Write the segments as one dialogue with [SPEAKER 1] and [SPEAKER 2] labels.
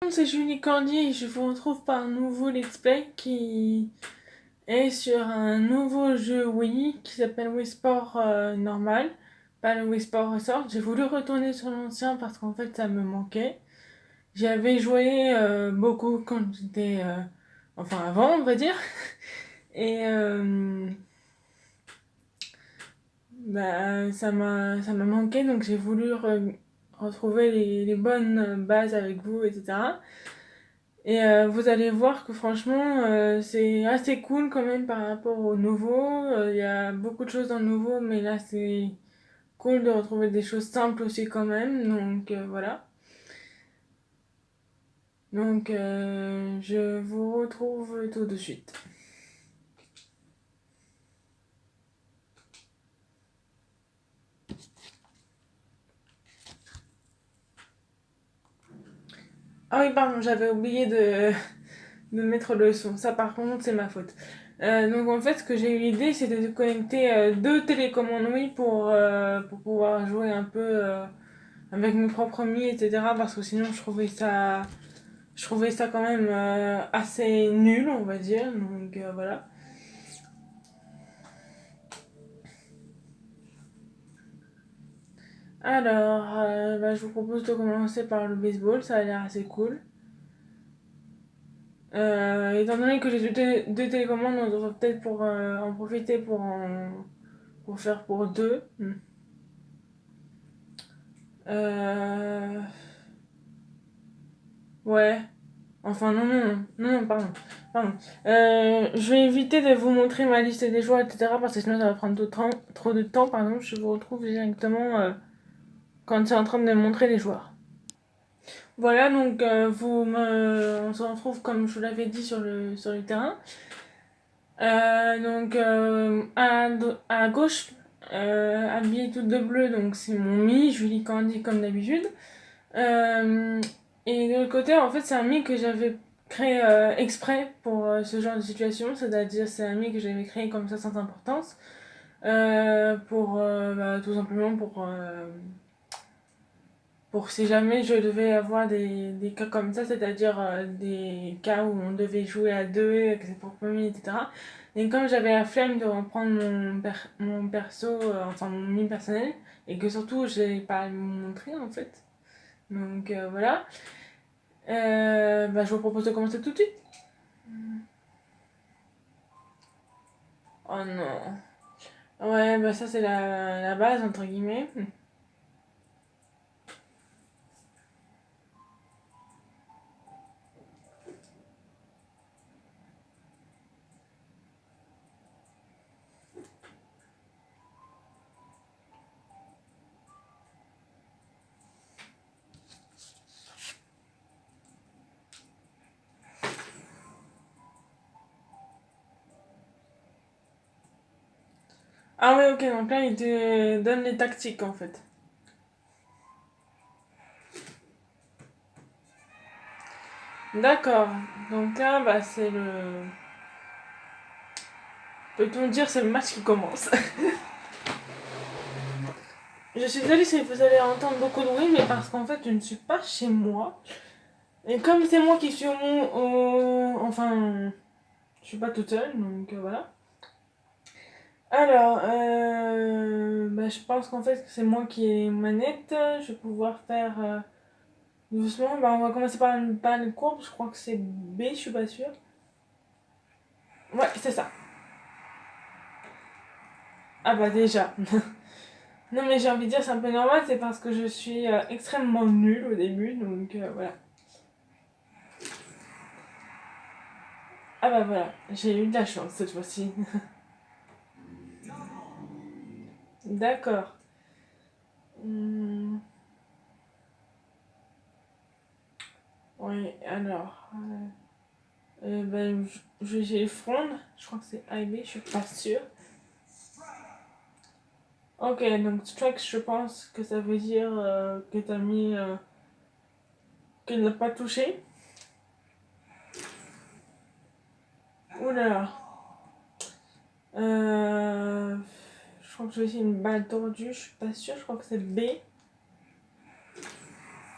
[SPEAKER 1] C'est Julie Candy et je vous retrouve par un nouveau let's play qui est sur un nouveau jeu Wii qui s'appelle Wii Sport normal, pas le Wii Sport Resort. J'ai voulu retourner sur l'ancien parce qu'en fait ça me manquait. J'avais joué beaucoup quand j'étais, enfin avant on va dire, et ça m'a manqué donc j'ai voulu retrouver les bonnes bases avec vous, etc. Et vous allez voir que franchement, c'est assez cool quand même par rapport au nouveau. Il y a beaucoup de choses dans le nouveau, mais là c'est cool de retrouver des choses simples aussi quand même. Donc voilà. Donc je vous retrouve tout de suite. Ah oui, pardon, j'avais oublié de mettre le son. Ça par contre, c'est ma faute. Donc en fait, ce que j'ai eu l'idée, c'est de connecter deux télécommandes Wii pour pouvoir jouer un peu avec mes propres mi, etc. Parce que sinon, je trouvais ça quand même assez nul, on va dire. Donc voilà. Alors, je vous propose de commencer par le baseball, ça a l'air assez cool. Étant donné que j'ai deux télécommandes, on devrait peut-être pour en profiter pour faire pour deux. Euh, ouais. Enfin, non, non, non, non, non, pardon. Pardon. Je vais éviter de vous montrer ma liste des joueurs, etc. parce que sinon ça va prendre trop de temps. Pardon, je vous retrouve directement quand c'est en train de me montrer les joueurs. Voilà, donc on se retrouve comme je vous l'avais dit sur le terrain. Donc à gauche, habillée toute de bleu, donc c'est mon Mi, Julie Candy comme d'habitude. Euh, et de l'autre côté, en fait, c'est un Mi que j'avais créé exprès pour ce genre de situation, c'est-à-dire c'est un Mi que j'avais créé comme ça sans importance, tout simplement pour si jamais je devais avoir des cas comme ça, c'est-à-dire des cas où on devait jouer à deux avec ses propres Mi, etc. Et comme j'avais la flemme de reprendre mon perso, enfin mon Mi personnel, et que surtout j'ai pas à le montrer en fait, donc voilà. Je vous propose de commencer tout de suite. Oh non. Ouais, ça c'est la base entre guillemets. Ah ouais, ok, donc là il te donne les tactiques en fait. D'accord. Donc là, c'est le. Peut-on dire c'est le match qui commence. Je suis désolée si vous allez entendre beaucoup de bruit, mais parce qu'en fait je ne suis pas chez moi. Et comme c'est moi qui suis enfin, je suis pas toute seule, donc voilà. Alors, je pense qu'en fait c'est moi qui ai manette. Je vais pouvoir faire doucement. On va commencer par une courbe. Je crois que c'est B, je suis pas sûre. Ouais, c'est ça. Ah bah déjà. Non mais j'ai envie de dire c'est un peu normal, c'est parce que je suis extrêmement nulle au début, donc voilà. Ah bah voilà, j'ai eu de la chance cette fois-ci. D'accord. Hmm, oui, alors. J'ai Fronde, je crois que c'est A et B, je suis pas sûre. Ok, donc strike, je pense que ça veut dire que t'as mis. Qu'elle l'a pas touché. Oula. Euh, je crois que j'ai aussi une balle tordue, je suis pas sûre, je crois que c'est B.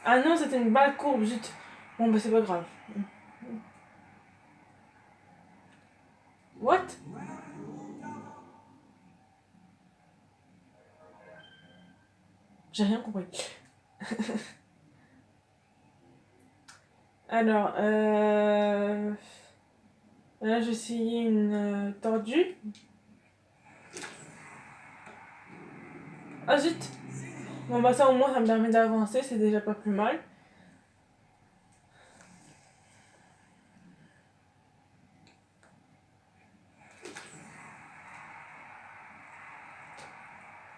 [SPEAKER 1] Ah non, c'était une balle courbe, zut. Bon, bah c'est pas grave. What? J'ai rien compris. Alors, là, j'ai essayé une tordue. Ah zut! Bon, bah ça, au moins, ça me permet d'avancer, c'est déjà pas plus mal.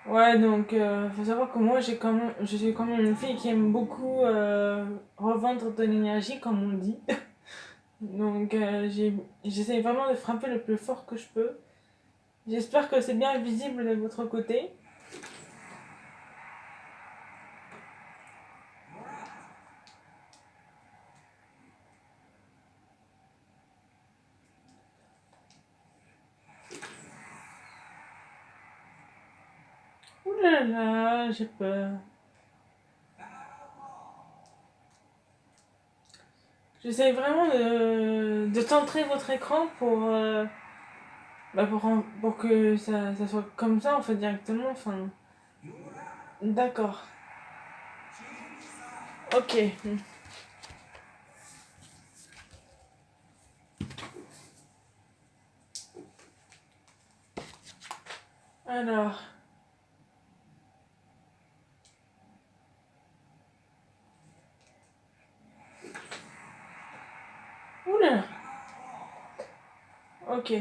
[SPEAKER 1] Ouais, donc, faut savoir que moi, je suis quand même une fille qui aime beaucoup revendre de l'énergie, comme on dit. Donc, j'essaie vraiment de frapper le plus fort que je peux. J'espère que c'est bien visible de votre côté. Ouh là là, j'ai peur. J'essaie vraiment de centrer votre écran pour que ça soit comme ça, en fait, directement. Enfin, d'accord. Ok. Alors. Oula. Ok.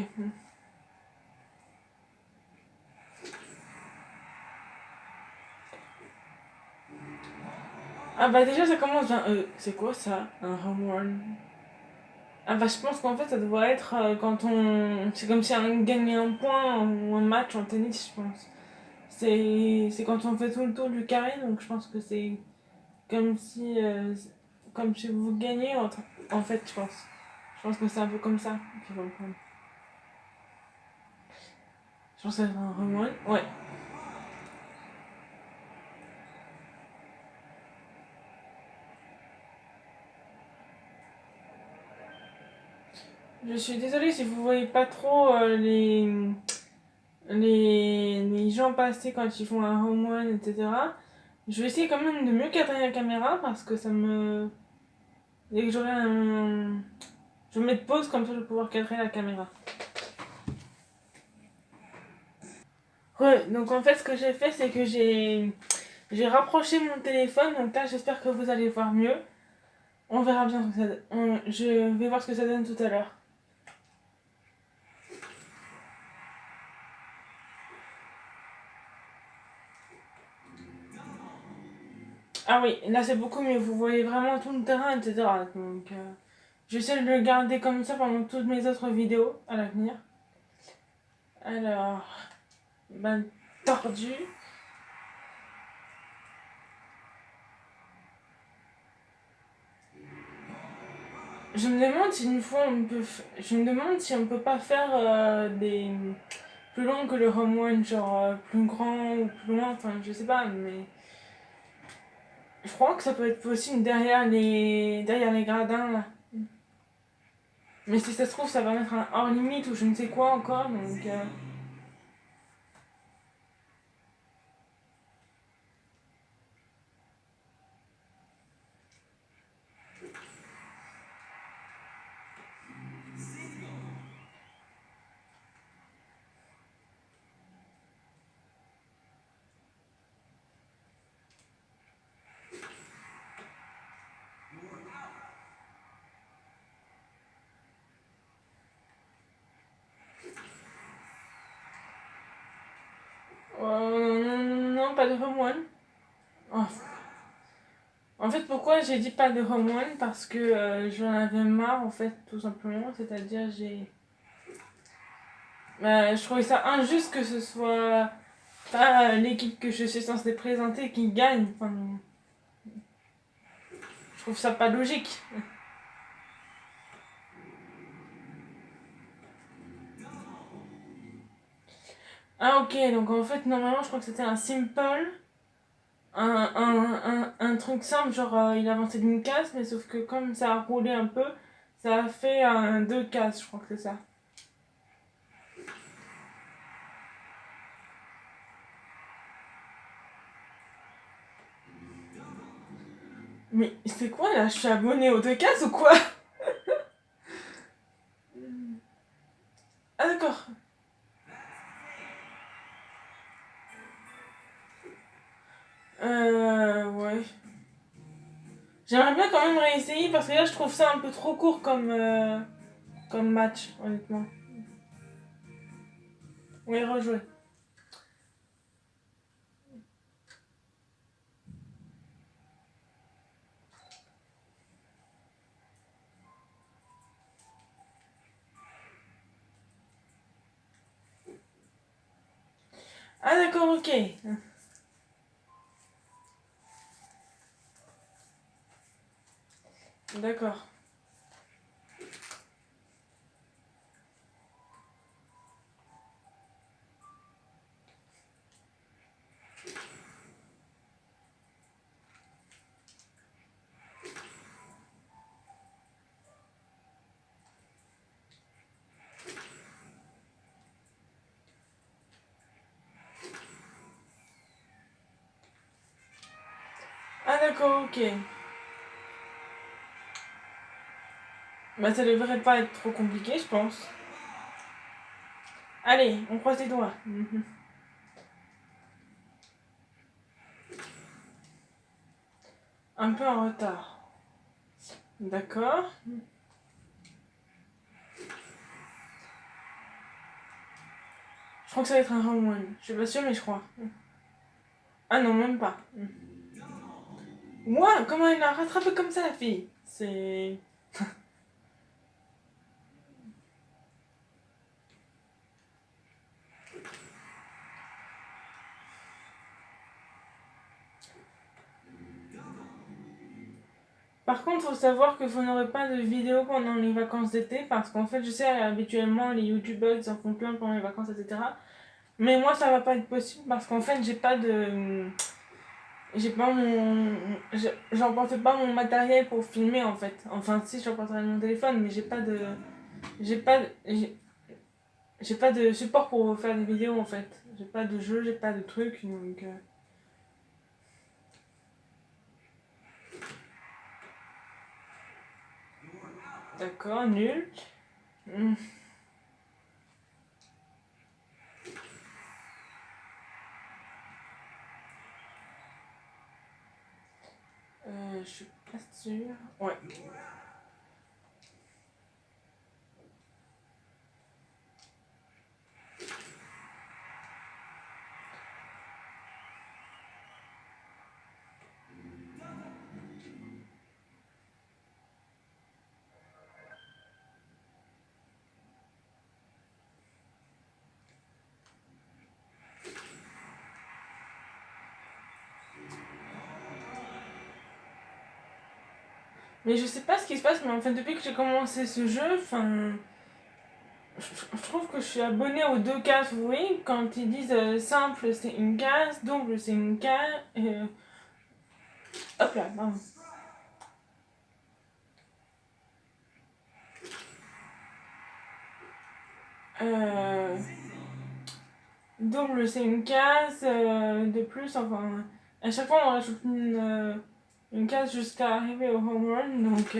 [SPEAKER 1] Ah bah déjà ça commence d'un E. C'est quoi ça? Un home run? Ah bah je pense qu'en fait ça doit être quand on... C'est comme si on gagnait un point ou un match en tennis, je pense. C'est quand on fait tout le tour du carré, donc je pense que c'est comme si... comme si vous gagnez en fait, je pense. Je pense que c'est un peu comme ça qu'il faut le prendre. Je pense que c'est un home run. Ouais. Je suis désolée si vous voyez pas trop les gens passer quand ils font un home run, etc. Je vais essayer quand même de mieux cadrer la caméra parce que ça me... Dès que j'aurai un... Je vais mettre pause comme ça je vais pouvoir cadrer la caméra. Ouais, donc en fait ce que j'ai fait c'est que j'ai rapproché mon téléphone, donc là j'espère que vous allez voir mieux. On verra bien ce que ça donne. Je vais voir ce que ça donne tout à l'heure. Ah oui, là c'est beaucoup mieux, vous voyez vraiment tout le terrain, etc. Donc j'essaie de le garder comme ça pendant toutes mes autres vidéos à l'avenir. Alors, ben, tordu. Je me demande si une fois on peut. Je me demande si on peut pas faire des plus longs que le home run, genre plus grand ou plus loin, enfin je sais pas, mais je crois que ça peut être possible derrière les gradins là. Mais si ça se trouve, ça va mettre un hors limite ou je ne sais quoi encore, donc. Non, pas de home run. Oh. En fait, pourquoi j'ai dit pas de home run? Parce que j'en avais marre, en fait, tout simplement. C'est-à-dire, je trouvais ça injuste que ce soit pas l'équipe que je suis censée présenter qui gagne. Enfin, je trouve ça pas logique. Ah ok, donc en fait normalement je crois que c'était un simple. un truc simple, genre il avançait d'une case, mais sauf que comme ça a roulé un peu, ça a fait un 2 cases, je crois que c'est ça. Mais c'est quoi là? Je suis abonné aux 2 cases ou quoi? Ah d'accord. Ouais. J'aimerais bien quand même réessayer parce que là je trouve ça un peu trop court comme match, honnêtement. Oui, rejouer. Ah d'accord, ok. D'accord. Ah d'accord, ok. Bah ça devrait pas être trop compliqué, je pense. Allez, on croise les doigts. Un peu en retard. D'accord. Je crois que ça va être un round one. Je suis pas sûre, mais je crois. Ah non, même pas. Moi, comment elle a rattrapé comme ça la fille? C'est... Par contre, faut savoir que vous n'aurez pas de vidéo pendant les vacances d'été parce qu'en fait, je sais, habituellement, les youtubeurs, ils en font plein pendant les vacances, etc. Mais moi, ça va pas être possible parce qu'en fait, j'ai pas de... J'ai pas mon... J'emporte pas mon matériel pour filmer, en fait. Enfin, si, j'emporterai mon téléphone, mais j'ai pas de... J'ai pas... J'ai pas de support pour faire des vidéos, en fait. J'ai pas de jeu, j'ai pas de truc, donc... D'accord, nul. Hmm. Je suis pas sûre. Ouais. Mais je sais pas ce qui se passe, mais en fait, depuis que j'ai commencé ce jeu, enfin... Je trouve que je suis abonnée aux 2 cases, vous voyez, quand ils disent simple c'est une case, double c'est une case, hop là, pardon. Euh, Double c'est une case de plus, enfin, à chaque fois on rajoute une case jusqu'à arriver au home run, donc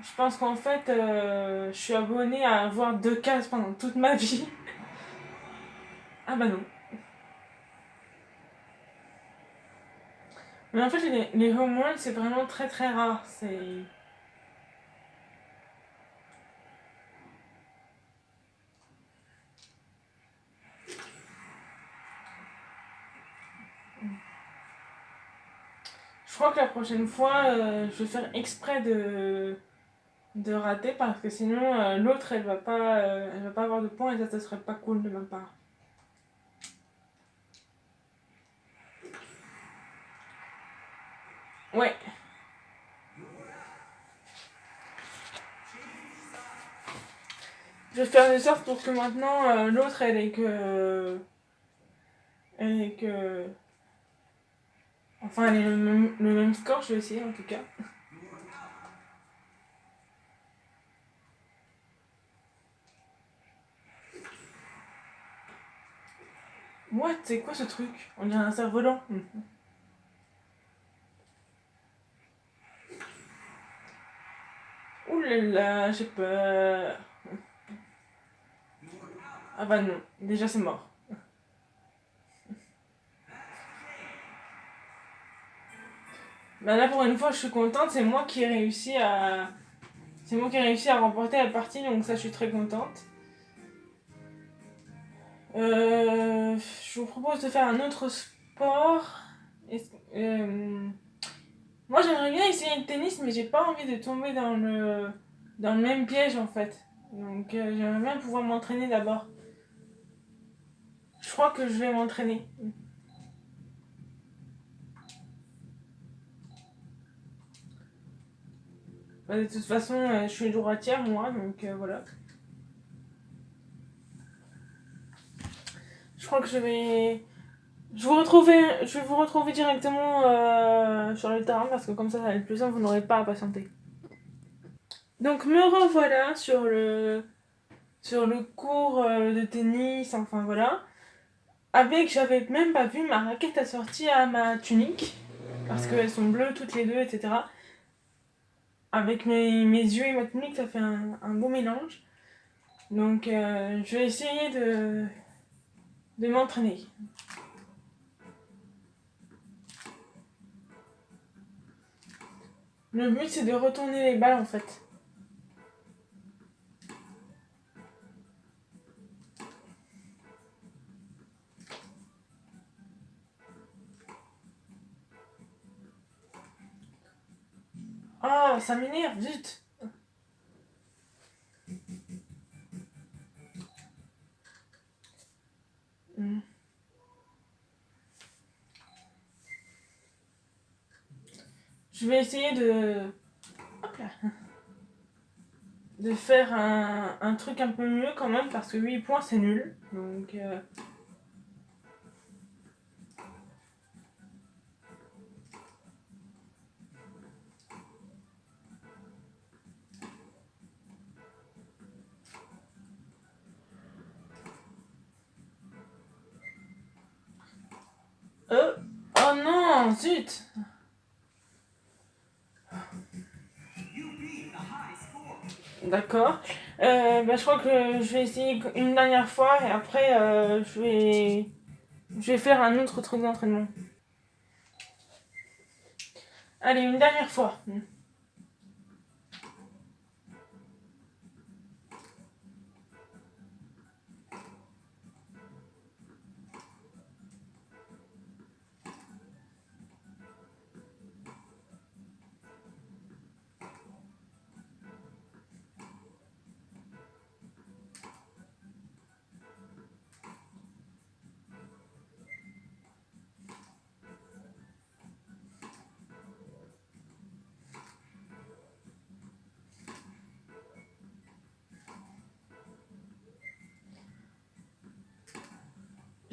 [SPEAKER 1] je pense qu'en fait je suis abonnée à avoir 2 cases pendant toute ma vie. Ah bah non. Mais en fait les home runs c'est vraiment très très rare, c'est... Je crois que la prochaine fois, je vais faire exprès de rater parce que sinon l'autre elle va pas avoir de points et ça serait pas cool de ma part. Ouais, je vais faire de sorte pour que maintenant l'autre elle est que Enfin, elle est le même score, je vais essayer en tout cas. What? C'est quoi ce truc? On dirait un cerf-volant. Ouh là là, j'ai peur. Ah bah non, déjà c'est mort. Bah là pour une fois je suis contente, c'est moi qui ai réussi à... C'est moi qui ai réussi à remporter la partie, donc ça je suis très contente. Je vous propose de faire un autre sport. Moi j'aimerais bien essayer le tennis, mais j'ai pas envie de tomber dans le même piège en fait. Donc j'aimerais bien pouvoir m'entraîner d'abord. Je crois que je vais m'entraîner. Bah, de toute façon, je suis droitière moi, donc voilà. Je crois que je vais vous retrouver directement sur le terrain parce que comme ça va être plus simple, vous n'aurez pas à patienter. Donc me revoilà sur le cours de tennis, enfin voilà. J'avais même pas vu ma raquette assortie à ma tunique parce qu'elles sont bleues toutes les deux, etc. Avec mes yeux et ma tunique, ça fait un beau mélange. Donc je vais essayer de m'entraîner. Le but c'est de retourner les balles en fait. Ah, ça m'énerve, zut. Hmm. Je vais essayer hop là, de faire un truc un peu mieux quand même parce que 8 points c'est nul. Donc oh non, zut. D'accord. Je crois que je vais essayer une dernière fois et après je vais faire un autre truc d'entraînement. Allez, une dernière fois.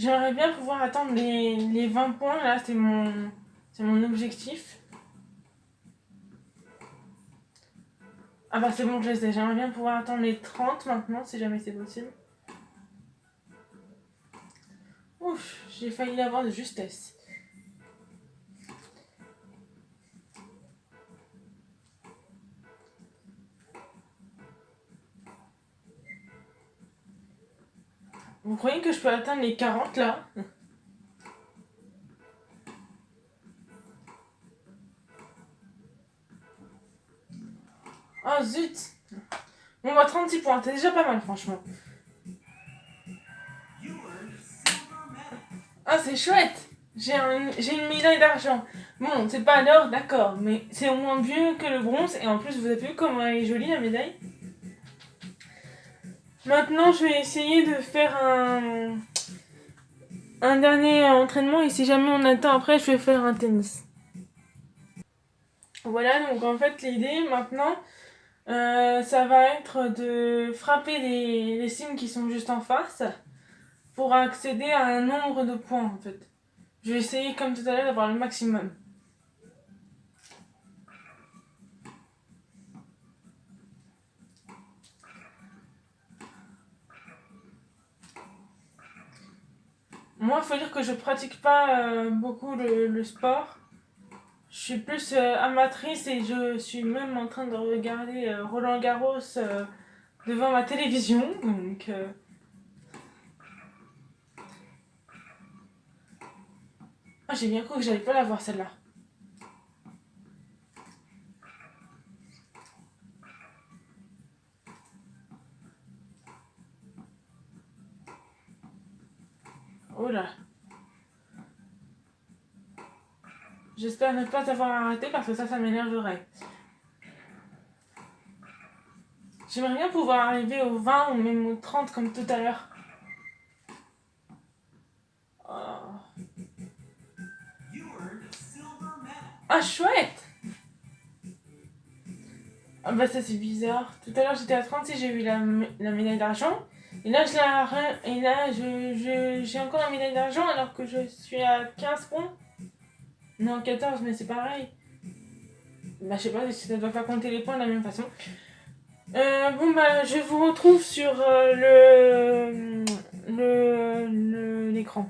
[SPEAKER 1] J'aimerais bien pouvoir atteindre les 20 points, là c'est mon objectif. Ah bah c'est bon, je les ai. J'aimerais bien pouvoir atteindre les 30 maintenant, si jamais c'est possible. Ouf, j'ai failli l'avoir de justesse. Vous croyez que je peux atteindre les 40 là? Oh zut! Bon bah 36 points, c'est déjà pas mal franchement. Ah c'est chouette! J'ai une médaille d'argent. Bon, c'est pas l'or, d'accord, mais c'est au moins mieux que le bronze. Et en plus, vous avez vu comment elle est jolie la médaille? Maintenant, je vais essayer de faire un dernier entraînement et si jamais on atteint après, je vais faire un tennis. Voilà, donc en fait, l'idée maintenant, ça va être de frapper les cimes qui sont juste en face pour accéder à un nombre de points en fait. Je vais essayer comme tout à l'heure d'avoir le maximum. Moi, il faut dire que je pratique pas beaucoup le sport. Je suis plus amatrice et je suis même en train de regarder Roland Garros devant ma télévision. Donc, ah, j'ai bien cru que j'allais pas la voir celle-là. Oh là. J'espère ne pas t'avoir arrêté parce que ça m'énerverait. J'aimerais bien pouvoir arriver au 20 ou même au 30 comme tout à l'heure. Oh. Ah, chouette! Ah bah ça c'est bizarre. Tout à l'heure j'étais à 36, j'ai eu la médaille d'argent. Et là, j'ai encore la médaille d'argent alors que je suis à 15 points. Non, 14, mais c'est pareil. Bah je sais pas si ça doit pas compter les points de la même façon. Bon bah je vous retrouve sur l'écran.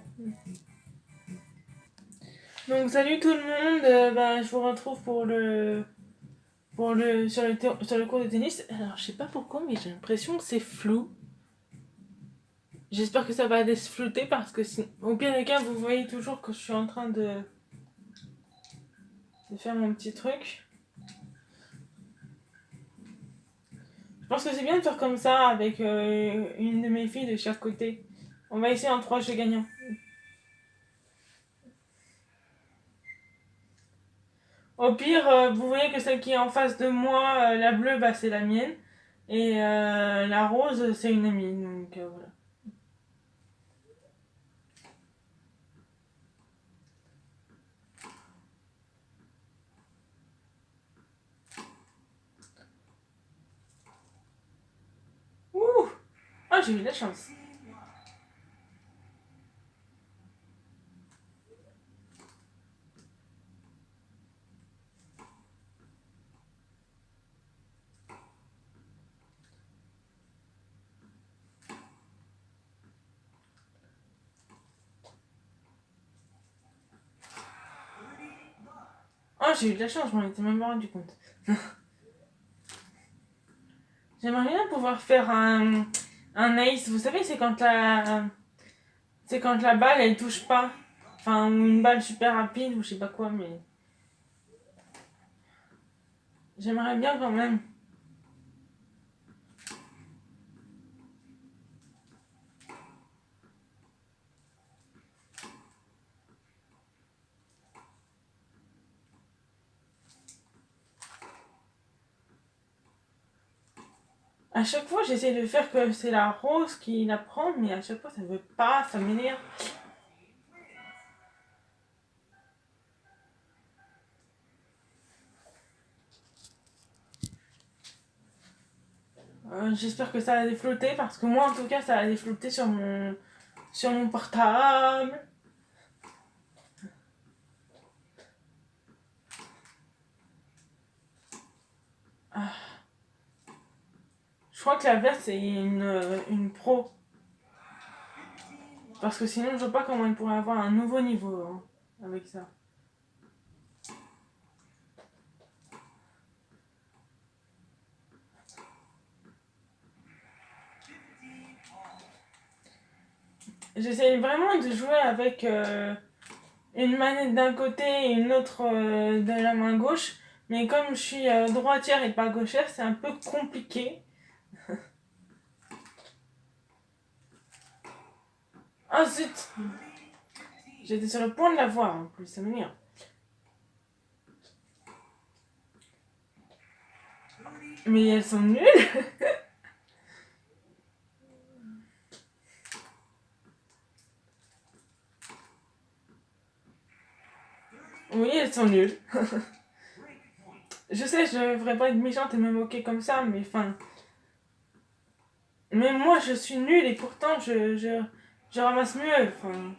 [SPEAKER 1] Donc salut tout le monde, bah, je vous retrouve sur le cours de tennis. Alors je sais pas pourquoi mais j'ai l'impression que c'est flou. J'espère que ça va déflouter parce que au pire des cas vous voyez toujours que je suis en train de faire mon petit truc. Je pense que c'est bien de faire comme ça avec une de mes filles de chaque côté. On va essayer en 3 jeux gagnants. Au pire, vous voyez que celle qui est en face de moi, la bleue, bah, c'est la mienne. Et la rose, c'est une amie. Donc voilà. Ouh! Ah, j'ai eu de la chance. Ah, j'ai eu de la chance, je m'en étais même pas rendu compte. J'aimerais bien pouvoir faire un ace. Vous savez, c'est quand la balle, elle touche pas. Enfin, ou une balle super rapide, ou je sais pas quoi, mais j'aimerais bien quand même. À chaque fois, j'essaie de faire que c'est la rose qui la prend, mais à chaque fois, ça veut pas, ça m'énerve. J'espère que ça a déflotté, parce que moi, en tout cas, ça a déflotté sur mon portable. Ah. Je crois que la verte, c'est une pro. Parce que sinon, je vois pas comment il pourrait avoir un nouveau niveau hein, avec ça. J'essaie vraiment de jouer avec une manette d'un côté et une autre de la main gauche. Mais comme je suis droitière et pas gauchère, c'est un peu compliqué. Ah zut! J'étais sur le point de la voir en plus, ça m'énerve. Mais elles sont nulles! Oui, elles sont nulles. Je sais, je devrais pas être méchante et me moquer comme ça, mais enfin. Mais moi, je suis nulle et pourtant, je ramasse mieux. Enfin.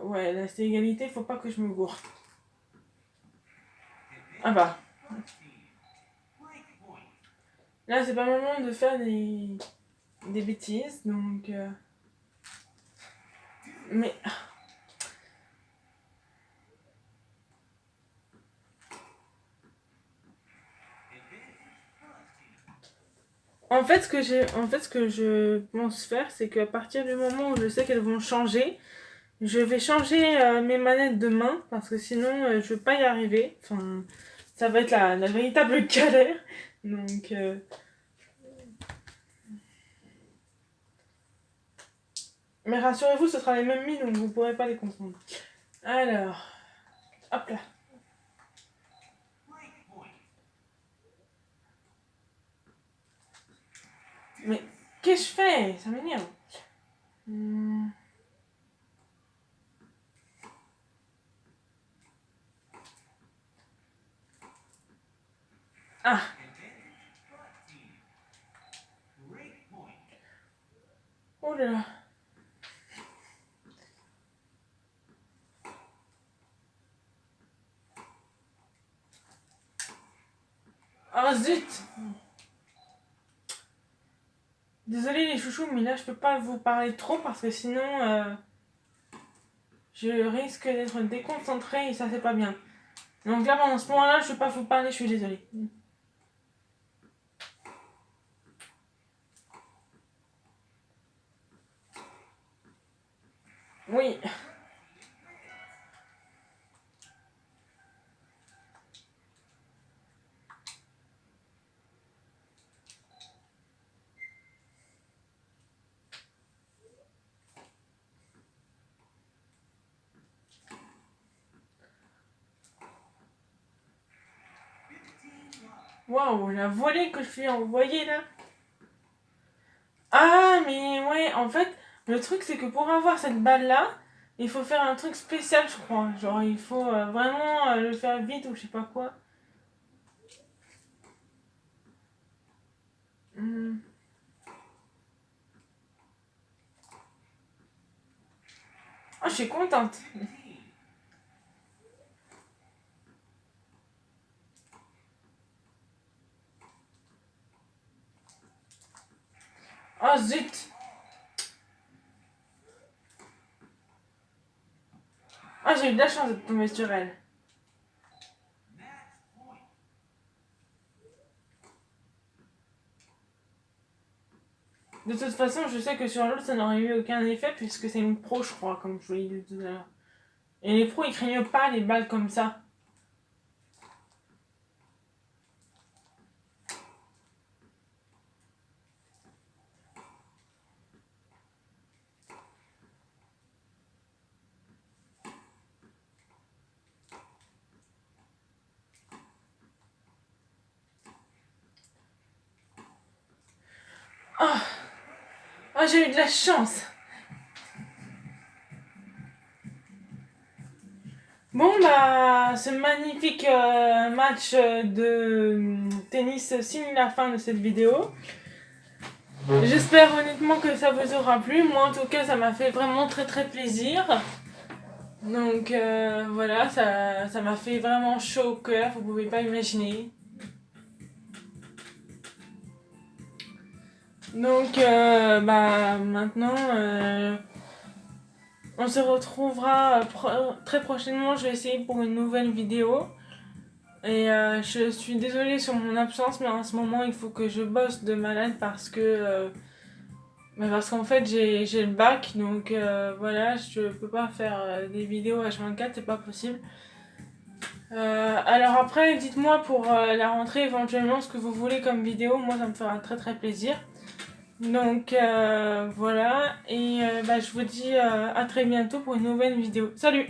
[SPEAKER 1] Ouais, là, c'est égalité, faut pas que je me gourre. Ah bah. Là, c'est pas le moment de faire des bêtises, donc. Mais... ce que je pense faire, c'est qu'à partir du moment où je sais qu'elles vont changer, je vais changer mes manettes de main, parce que sinon, je vais pas y arriver. Enfin, ça va être la véritable galère. Donc... Mais rassurez-vous, ce sera les mêmes mi, donc vous pourrez pas les comprendre. Alors, hop là. Mais qu'est-ce que je fais? Ça m'énerve. Ah. Oh là là. Ah zut. Désolée les chouchous, mais là je peux pas vous parler trop parce que sinon je risque d'être déconcentrée et ça c'est pas bien. Donc là pendant ce moment-là je peux pas vous parler, je suis désolée. Oui. Waouh, la volée que je suis envoyée là. Ah mais ouais, en fait, le truc c'est que pour avoir cette balle là, il faut faire un truc spécial je crois. Genre il faut vraiment le faire vite ou je sais pas quoi. Ah, je suis contente. Ah zut. Ah, j'ai eu de la chance de tomber sur elle. De toute façon, je sais que sur l'autre, ça n'aurait eu aucun effet puisque c'est une pro, je crois, comme je vous l'ai dit tout à l'heure. Et les pros, ils craignent pas les balles comme ça. Ah, ah j'ai eu de la chance. Bon, bah, ce magnifique match de tennis signe la fin de cette vidéo. J'espère honnêtement que ça vous aura plu. Moi, en tout cas, ça m'a fait vraiment très très plaisir. Donc voilà, ça m'a fait vraiment chaud au cœur, vous pouvez pas imaginer. Donc bah maintenant on se retrouvera très prochainement, je vais essayer pour une nouvelle vidéo. Et je suis désolée sur mon absence, mais en ce moment il faut que je bosse de malade parce qu'en fait j'ai le bac, donc voilà, je peux pas faire des vidéos H24, c'est pas possible. Alors après, dites-moi pour la rentrée éventuellement ce que vous voulez comme vidéo, moi ça me fera très très plaisir. Donc voilà, et bah, je vous dis à très bientôt pour une nouvelle vidéo. Salut!